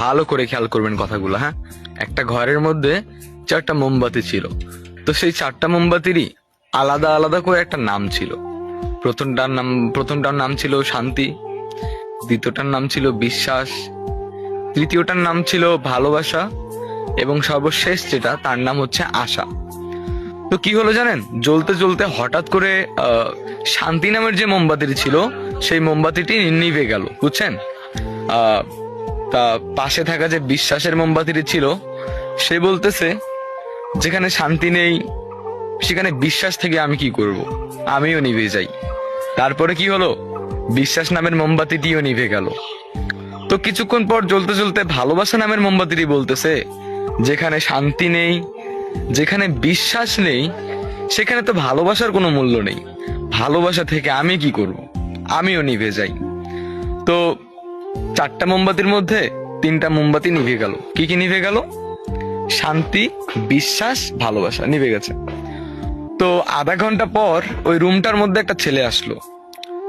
ভালো করে খেয়াল করবেন কথাগুলো, হ্যাঁ। একটা ঘরের মধ্যে 4টা মোমবাতি ছিল। তো সেই 4টা মোমবাতিরই আলাদা আলাদা করে একটা নাম ছিল। প্রথমটার নাম ছিল শান্তি, দ্বিতীয়টার নাম ছিল বিশ্বাস, তৃতীয়টার নাম ছিল ভালোবাসা, এবং সর্বশেষ যেটা তার নাম হচ্ছে আশা। তো কি হলো জানেন, জ্বলতে জ্বলতে হঠাৎ করে শান্তি নামের যে মোমবাতিটি ছিল সেই মোমবাতিটি নিভে গেল, বুঝছেন। আহ তা পাশে থাকা যে বিশ্বাসের মোমবাতিটি ছিল সে বলতেছে, যেখানে শান্তি নেই সেখানে বিশ্বাস থেকে আমি কি করব, আমিও নিভে যাই। তারপরে কি হলো, বিশ্বাস নামের মোমবাতিটিও নিভে গেল। তো কিছুক্ষণ পর জ্বলতে জ্বলতে ভালোবাসা নামের মোমবাতিটি বলতেছে, যেখানে শান্তি নেই, যেখানে বিশ্বাস নেই, সেখানে তো ভালোবাসার কোনো মূল্য নেই, ভালোবাসা থেকে আমি কি করব, আমিও নিভে যাই। তো 4টা মোমবাতির মধ্যে 3টা মোমবাতি নিভে গেল। কি কি নিভে গেল? শান্তি, বিশ্বাস, ভালোবাসা নিভে গেছে। তো আধা ঘন্টা পর ওই রুমটার মধ্যে একটা ছেলে আসলো।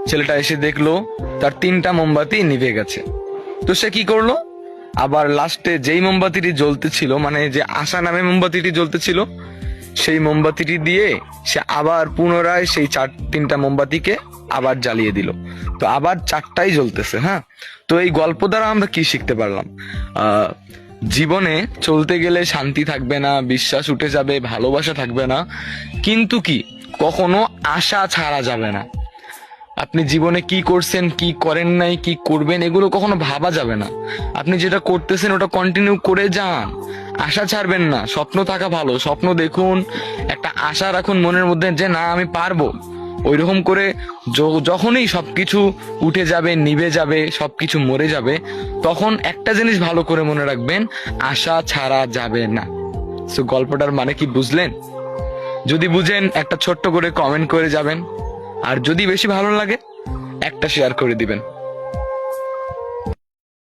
ছেলেটা এসে দেখলো তার 3টা মোমবাতি নিভে গেছে। তো সে কি করলো, আবার লাস্টে যেই মোমবাতিটি জ্বলতেছিল, মানে যে আশা নামে মোমবাতিটি জ্বলতেছিল, সেই মোমবাতিটি দিয়ে সে আবার পুনরায় সেই 3টা মোমবাতিকে আবার জ্বালিয়ে দিল। তো আবার 4টাই জ্বলতেছে, হ্যাঁ। তো এই গল্প দ্বারা আমরা কি শিখতে পারলাম? জীবনে চলতে গেলে শান্তি থাকবে না, বিশ্বাস উঠে যাবে, ভালোবাসা থাকবে না, কিন্তু কি কখনো আশা ছাড়া যাবে না। আপনি জীবনে কি করছেন, কি করেন নাই, কি করবেন, এগুলো কখনো ভাবা যাবে না। আপনি যেটা করতেছেন ওটা কন্টিনিউ করে যান, আশা ছাড়বেন না। স্বপ্ন থাকা ভালো, স্বপ্ন দেখুন, একটা আশা রাখুন মনের মধ্যে যে না আমি পারবো। ওইরকম করে যখনই সবকিছু উঠে যাবে, নিভে যাবে, সবকিছু মরে যাবে, তখন একটা জিনিস ভালো করে মনে রাখবেন, আশা ছাড়া যাবে না। সো গল্পটার মানে কি বুঝলেন? যদি বুঝেন একটা ছোট্ট করে কমেন্ট করে যাবেন, আর যদি বেশি ভালো লাগে একটা শেয়ার করে দিবেন।